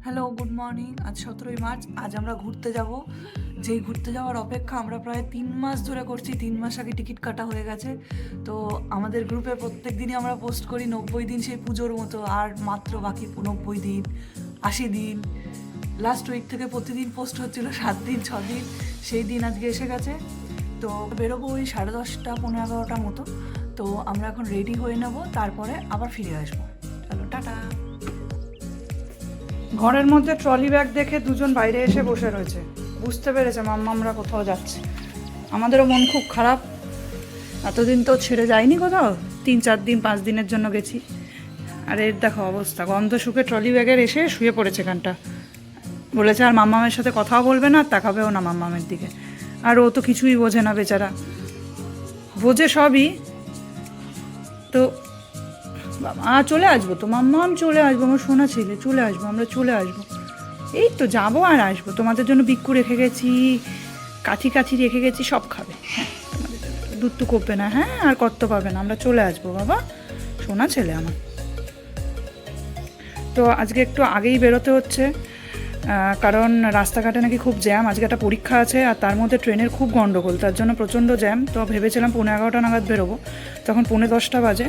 Hello, good morning. আজ 17ই March. আজ আমরা ঘুরতে যাব। যেই ঘুরতে যাওয়ার অপেক্ষা আমরা প্রায় 3 মাস ধরে করছি। 3 মাস আগে টিকিট কাটা হয়ে গেছে। তো আমাদের গ্রুপে প্রত্যেক দিনই আমরা পোস্ট করি 90 দিন সেই পুজোর মতো, আর মাত্র বাকি 90 দিন, 80 দিন। লাস্ট উইক থেকে প্রতিদিন পোস্ট হচ্ছিল 7 দিন 6 দিন। সেই দিন আজকে এসে গেছে। তো বেরোবো ওই 10:30 পৌনে 11টার মতো। তো আমরা এখন রেডি হয়ে নেব, তারপরে আবার ফিরে আসবো। চলো, টাটা। ঘরের মধ্যে ট্রলি ব্যাগ দেখে দুজন বাইরে এসে বসে রয়েছে। বুঝতে পেরেছে আমরা কোথাও যাচ্ছি। আমাদেরও মন খুব খারাপ। এতদিন তো ছেড়ে যায়নি কোথাও, 3-4 দিন 5 দিনের জন্য গেছি। আর এর দেখো অবস্থা, গন্ধ শুকে ট্রলি ব্যাগের এসে শুয়ে পড়েছে এখানটা। বলেছে আর মাম্মামের সাথে কথাও বলবে না, তাকাবেও না মাম্মামের দিকে। আর ও তো কিছুই বোঝে না বেচারা, বোঝে সবই। তো বাবা চলে আসবো, তো মাম্মাম চলে আসবো, আমার সোনা ছেলে চলে আসবো, আমরা চলে আসবো। এই তো যাবো আর আসবো। তোমাদের জন্য বিক্কু রেখে গেছি, কাঠি রেখে গেছি, সব খাবে। হ্যাঁ, তোমাদের দুধ তো করবে না, হ্যাঁ আর কত পাবে না, আমরা চলে আসবো বাবা, সোনা ছেলে আমার। তো আজকে একটু আগেই বেরোতে হচ্ছে, কারণ রাস্তাঘাটে নাকি খুব জ্যাম। আজকে একটা পরীক্ষা আছে, আর তার মধ্যে ট্রেনের খুব গন্ডগোল, তার জন্য প্রচণ্ড জ্যাম। তো ভেবেছিলাম 11:15 নাগাদ বেরোবো, তখন 10:45 বাজে।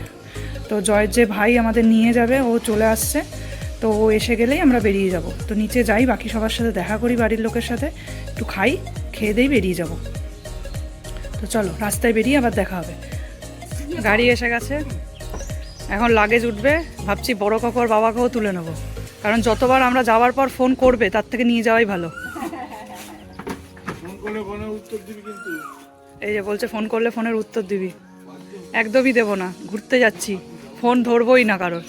তো জয়ের যে ভাই আমাদের নিয়ে যাবে, ও চলে আসছে। তো ও এসে গেলেই আমরা বেরিয়ে যাব। তো নিচে যাই, বাকি সবার সাথে দেখা করি, বাড়ির লোকের সাথে একটু খাই, খেয়ে দেই বেরিয়ে যাব। তো চলো, রাস্তায় বেরিয়ে আবার দেখা হবে। গাড়ি এসে গেছে, এখন লাগেজ উঠবে। ভাবছি বড় কাকুর বাবাকেও তুলে নেবো, কারণ যতবার আমরা যাওয়ার পর ফোন করবে, তার থেকে নিয়ে যাওয়াই ভালো। এই যে বলছে ফোন করলে ফোনের উত্তর দিবি। একদমই দেবো না, ঘুরতে যাচ্ছি, ফোন ধরবোই না কারোর।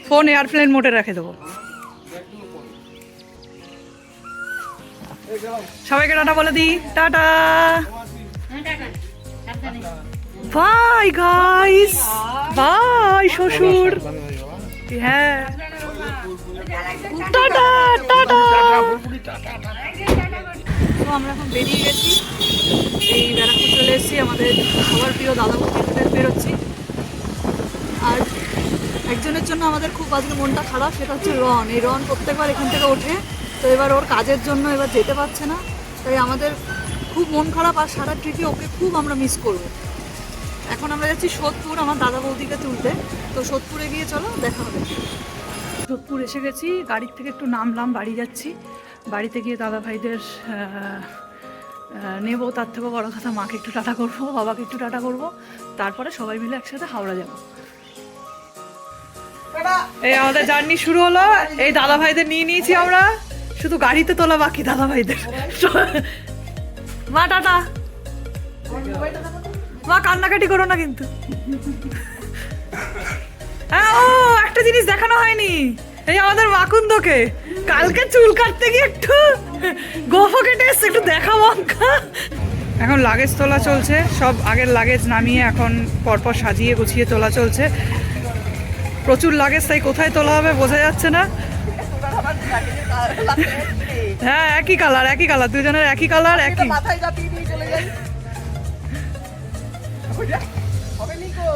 ফোন এয়ারপ্লেন মোডে রেখে দেবো। সবাইকে টাটা বলে দিই, টাটা বাই গাইস, বাই শ্বশুর। হ্যাঁ, টাটা টাটা। তো আমরা এখন বেরিয়ে গেছি, এই ব্যারাকপুর চলে এসেছি। আমাদের সবার প্রিয় দাদা বৌদিদের বেরোচ্ছি। আর একজনের জন্য আমাদের খুব আজকে মনটা খারাপ, সেটা হচ্ছে রন। এই রন প্রত্যেকবার এখান থেকে ওঠে, তো এবার ওর কাজের জন্য এবার যেতে পারছে না। তাই আমাদের খুব মন খারাপ, আর সারা ট্রিপে ওকে খুব আমরা মিস করবো। এখন আমরা যাচ্ছি সোদপুর আমার দাদা বৌদিকে তুলতে। তো সোদপুরে গিয়ে চলো দেখা হবে। সোদপুর এসে গেছি, গাড়ির থেকে একটু নামলাম, বাড়ি যাচ্ছি। বাড়িতে গিয়ে দাদা ভাইদের নেবো, তার থেকেও বড় কথা মাকে একটু টাটা করবো, বাবাকে একটু টাটা করবো, তারপরে সবাই মিলে একসাথে হাওড়া যাবো। এই আমাদের জার্নি শুরু হলো। এই দাদা ভাইদের নিয়ে নিয়েছি আমরা, শুধু গাড়িতে তোলা বাকি দাদা ভাইদের। মা টাটা। মা কান্নাকাটি করো না কিন্তু। হ্যাঁ, ও একটা জিনিস দেখানো হয়নি, এই আমাদের মাকুন্দকে কালকে চুল কাটতে গিয়ে একটু গোফো কেটে এসছে, একটু দেখা মক্কা। এখন লাগেজ তোলা চলছে, সব আগের লাগেজ নামিয়ে এখন পরপর সাজিয়ে গুছিয়ে তোলা চলছে। প্রচুর লাগেজ, তাই কোথায় তোলা হবে বোঝা যাচ্ছে না। হ্যাঁ, একই কালার, দুজনের একই কালার, একই।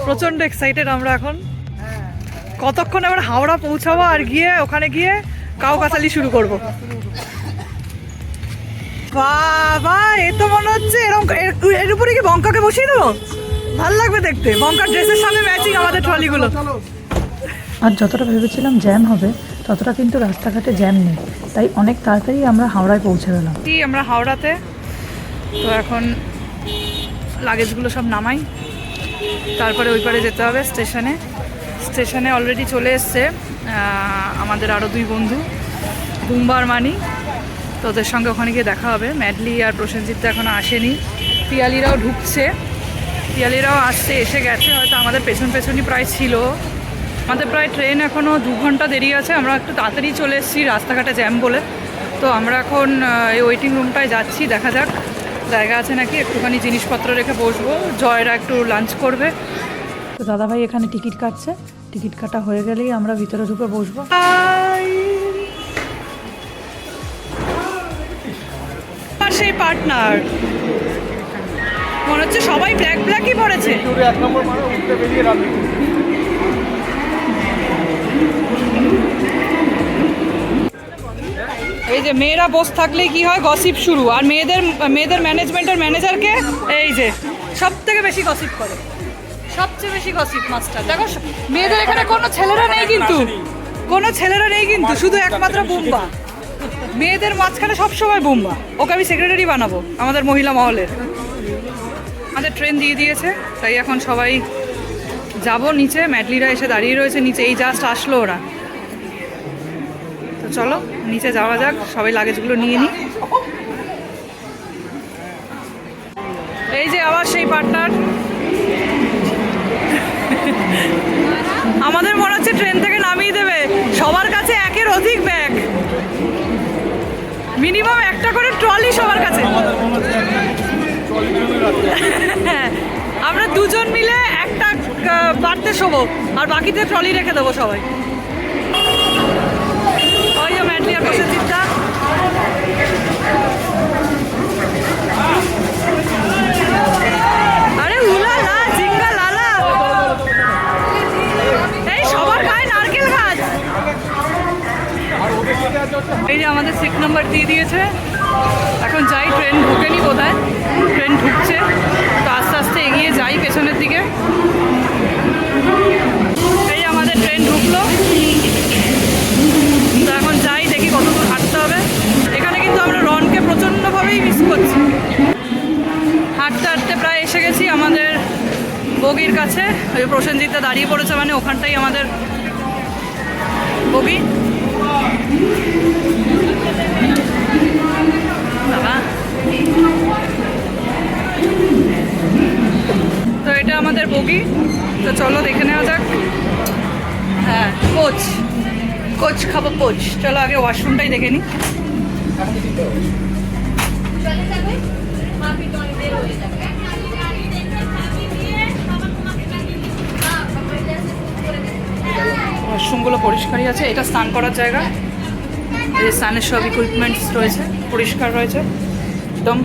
প্রচন্ড এক্সাইটেড আমরা এখন। কতক্ষণ আবার হাওড়া পৌঁছাবো, আর গিয়ে ওখানে গিয়ে কাউকাসালি শুরু করব। বাবা, এ তো মনে হচ্ছে এরকম, এর উপরে কি বঙ্কাকে বসিয়ে দেবো, ভাল লাগবে দেখতে। বঙ্কার ড্রেসের সামনে ম্যাচিং আমাদের ট্রলিগুলো। আর যতটা ভেবেছিলাম জ্যাম হবে, ততটা কিন্তু রাস্তাঘাটে জ্যাম নেই, তাই অনেক তাড়াতাড়ি আমরা হাওড়ায় পৌঁছে গেলাম। আমরা হাওড়াতে। তো এখন লাগেজগুলো সব নামাই, তারপরে ওই পারে যেতে হবে স্টেশনে। স্টেশনে অলরেডি চলে এসছে আমাদের আরও 2 বন্ধু, বুম্বার মানি। তো ওদের সঙ্গে ওখানে গিয়ে দেখা হবে। ম্যাডলি আর প্রসেনজিৎ তো এখনও আসেনি। পিয়ালিরাও ঢুকছে, পিয়ালিরাও আসছে, এসে গেছে হয়তো। আমাদের পেছনই প্রায় ছিল। আমাদের প্রায় ট্রেন এখনও 2 ঘন্টা দেরি আছে। আমরা একটু তাড়াতাড়ি চলে এসেছি রাস্তাঘাটে জ্যাম বলে। তো আমরা এখন এই ওয়েটিং রুমটায় যাচ্ছি, দেখা যাক জায়গা আছে নাকি। একটুখানি জিনিসপত্র রেখে বসবো, জয়রা একটু লাঞ্চ করবে। তো দাদাভাই এখানে টিকিট কাটছে, টিকিট কাটা হয়ে গেলেই আমরা ভিতরে ঢুকে বসবো। আর সেই পার্টনার মনে হচ্ছে সবাই ব্ল্যাকই পড়েছে। এই যে মেয়েরা বসে থাকলেই কি হয়, গসিপ শুরু। আর মেয়েদের ম্যানেজমেন্টের ম্যানেজারকে এই যে সব থেকে বেশি গসিপ করে, সবচেয়ে বেশি গসিপ মাস্টার। দেখো মেয়েদের এখানে কোনো ছেলেরা নেই কিন্তু, কোনো ছেলেরা নেই কিন্তু, শুধু একমাত্র বুম্বা। মেয়েদের মাঝখানে সবসময় বুম্বা। ওকে আমি সেক্রেটারি বানাবো আমাদের মহিলা মহলের। আমাদের ট্রেন দিয়ে দিয়েছে, তাই এখন সবাই যাব নিচে। ম্যাডলিরা এসে দাঁড়িয়ে রয়েছে নিচে, এই জাস্ট আসলো ওরা। তো চলো নিচে যাওয়া যাক, সবাই লাগেজগুলো নিয়ে নিই। এই যে আবার সেই পার্টনার। আমাদের মনে হচ্ছে ট্রেন থেকে নামিয়ে দেবে। সবার কাছে একের অধিক ব্যাগ, মিনিমাম একটা করে ট্রলি সবার কাছে। হ্যাঁ, আমরা দুজন মিলে একটা বাড়তে শোবো, আর বাকিতে ট্রলি রেখে দেবো সবাই। ওই যে ম্যাডলিয়ার বসে চিন্তা। আরে উলালা জিঙ্গা লালা, এই সবার গায়ে নারকেল গাছ। এই যে আমাদের সিট নাম্বার দিয়ে দিয়েছে। এখন যাই, ট্রেন ঢুকেনি বোধহয়, ট্রেন ঢুকছে তো আস্তে আস্তে এগিয়ে যাই পেছনের দিকে। এই আমাদের ট্রেন ঢুকলো, তো এখন যাই দেখি কত দূর হাঁটতে হবে। এখানে কিন্তু আমরা রনকে প্রচণ্ডভাবেই মিস করছি। হাঁটতে হাঁটতে প্রায় এসে গেছি আমাদের বগির কাছে। ওই প্রসেনজিৎটা দাঁড়িয়ে পড়েছে, মানে ওখানটাই আমাদের বগি। বাবা, তো এটা আমাদের বগি। তো চলো দেখে নেওয়া যাক। হ্যাঁ, কোচ খাবো কোচ। চলো আগে ওয়াশরুমটাই দেখে নিই। ওয়াশরুমগুলো পরিষ্কারই আছে। এটা স্নান করার জায়গা, এই স্নানের সব ইকুইপমেন্টস রয়েছে, পরিষ্কার রয়েছে একদম।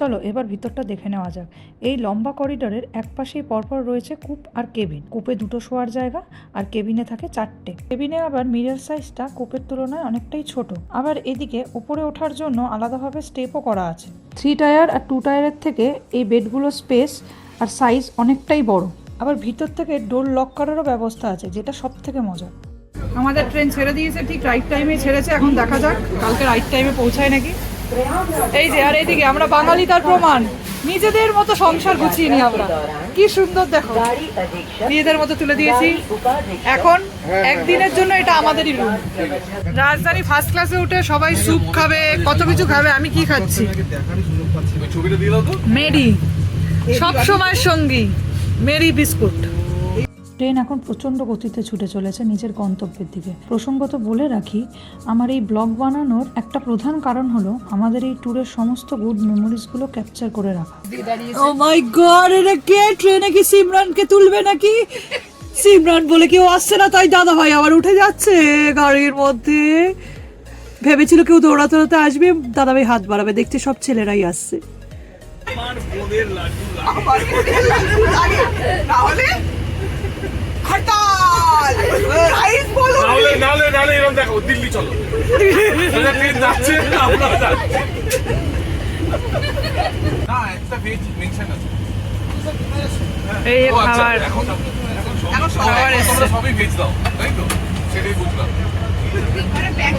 চলো এবার ভিতরটা দেখে নেওয়া যাক। এই লম্বা করিডোরের এক পাশেই পরপর রয়েছে কূপ আর কেবিন। কূপে দুটো শোয়ার জায়গা আর কেবিনে থাকে 4টে। কেবিনে আবার মিরর সাইজটা কূপের তুলনায় অনেকটাই ছোট। আবার এদিকে ওপরে ওঠার জন্য আলাদাভাবে স্টেপও করা আছে। 3 টায়ার আর 2 টায়ারের থেকে এই বেডগুলোর স্পেস আর সাইজ অনেকটাই বড়। আবার ভিতর থেকে ডোর লক করারও ব্যবস্থা আছে, যেটা সব থেকে মজা। আমাদের ট্রেন ছেড়ে দিয়েছে, ঠিক রাইট টাইমে ছেড়েছে। এখন দেখা যাক কালকে রাইট টাইমে পৌঁছায় নাকি। এই যে, আর এইদিকে আমরা বাঙালি তার প্রমাণ, নিজেদের মতো সংসার গুছিয়ে নিই আমরা। কি সুন্দর দেখো, নিজেদের মতো তুলে দিয়েছি। এখন একদিনের জন্য এটা আমাদেরই রুম। রাজধানী ফার্স্ট ক্লাসে উঠে সবাই স্যুপ খাবে, কত কিছু খাবে। আমি কি খাচ্ছি? মেরি, সব সময় সঙ্গী মেরি বিস্কুট। ট্রেন এখন প্রচণ্ড গতিতে ছুটে চলেছে নিজের গন্তব্যের দিকে। প্রসঙ্গত বলে রাখি, আমার এই ব্লগ বানানোর একটা প্রধান কারণ হলো আমাদের এই ট্যুরের সমস্ত গুড মেমোরিজগুলো ক্যাপচার করে রাখা। ও মাই গড, এটা কে? ট্রেনে কি সিমরানকে তুলবে নাকি? সিমরান বলে কেউ আসছে না, তাই দাদা ভাই আবার উঠে যাচ্ছে গাড়ির মধ্যে। ভেবেছিল কেউ দৌড়াতে দৌড়াতে আসবে, দাদা ভাই হাত বাড়াবে, দেখতে সব ছেলেরাই আসছে।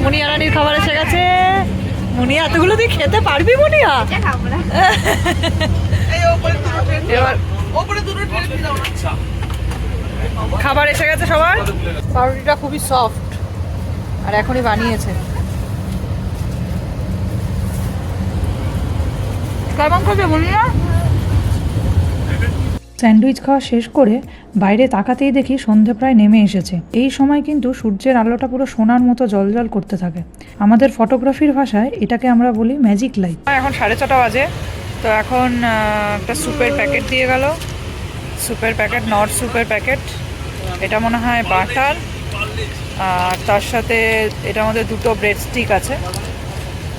মুনিয়া রানীর খাবার এসে গেছে। মুনিয়া, এতগুলো তুই খেতে পারবি মুনিয়া? এবার খাবার এসে গেছে সবার। পাউরুটিটা খুবই সফট আর এখনই বানিয়েছে। কেমন খাবে মুনিয়া? স্যান্ডউইচ খাওয়া শেষ করে বাইরে তাকাতেই দেখি সন্ধে প্রায় নেমে এসেছে। এই সময় কিন্তু সূর্যের আলোটা পুরো সোনার মতো জলজল করতে থাকে। আমাদের ফটোগ্রাফির ভাষায় এটাকে আমরা বলি ম্যাজিক লাইট। এখন 6:30 বাজে। তো এখন একটা স্যুপের প্যাকেট দিয়ে গেল, স্যুপের প্যাকেট, নর্থ স্যুপের প্যাকেট। এটা মনে হয় বাটার, আর তার সাথে এটার মধ্যে 2টো ব্রেড স্টিক আছে।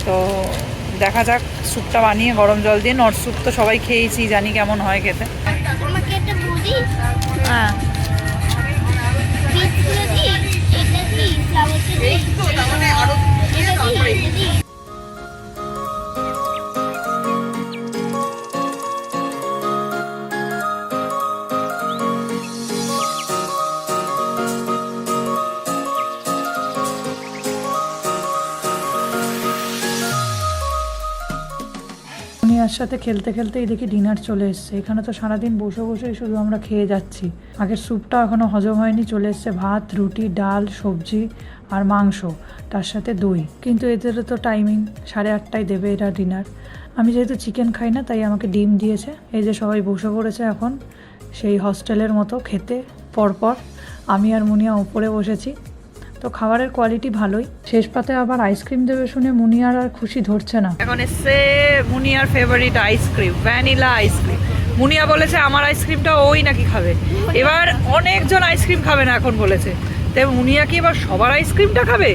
তো দেখা যাক স্যুপটা বানিয়ে গরম জল দিয়ে। নর্থ স্যুপ তো সবাই খেয়েছি, জানি কেমন হয় খেতে। হ্যাঁ, মায়ের সাথে খেলতে খেলতেই দেখি ডিনার চলে এসছে। এখানে তো সারাদিন বসে বসেই শুধু আমরা খেয়ে যাচ্ছি। আগের স্যুপটা এখনও হজম হয়নি, চলে এসছে ভাত, রুটি, ডাল, সবজি আর মাংস, তার সাথে দই। কিন্তু এদেরও তো টাইমিং, 8:30টায় দেবে এরা ডিনার। আমি যেহেতু চিকেন খাই না তাই আমাকে ডিম দিয়েছে। এই যে সবাই বসে পড়েছে এখন সেই হস্টেলের মতো খেতে পরপর। আমি আর মুনিয়া উপরে বসেছি। তো খাবারের কোয়ালিটি ভালোই। শেষ পাতে আবার আইসক্রিম দেবে শুনে মুনিয়ার আর খুশি ধরছে না। এখন এসছে মুনিয়ার favourite ice cream, vanilla ice cream. Muniya বলেছে আমার আইসক্রিমটা ওই নাকি খাবে। এবার অনেকজন আইসক্রিম খাবে না এখন বলেছে, তাই মুনিয়া কি এবার সবার আইসক্রিমটা খাবে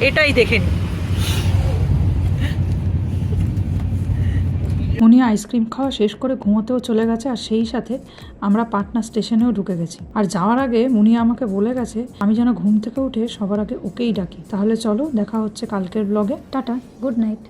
এটাই দেখে নি। মুনিয়া আইসক্রিম খাওয়া শেষ করে ঘুমোতেও চলে গেছে, আর সেই সাথে আমরা পাটনা স্টেশনেও ঢুকে গেছি। আর যাওয়ার আগে মুনিয়া আমাকে বলে গেছে আমি যেন ঘুম থেকে উঠে সবার আগে ওকেই ডাকি। তাহলে চলো, দেখা হচ্ছে কালকের ব্লগে। Tata, good night.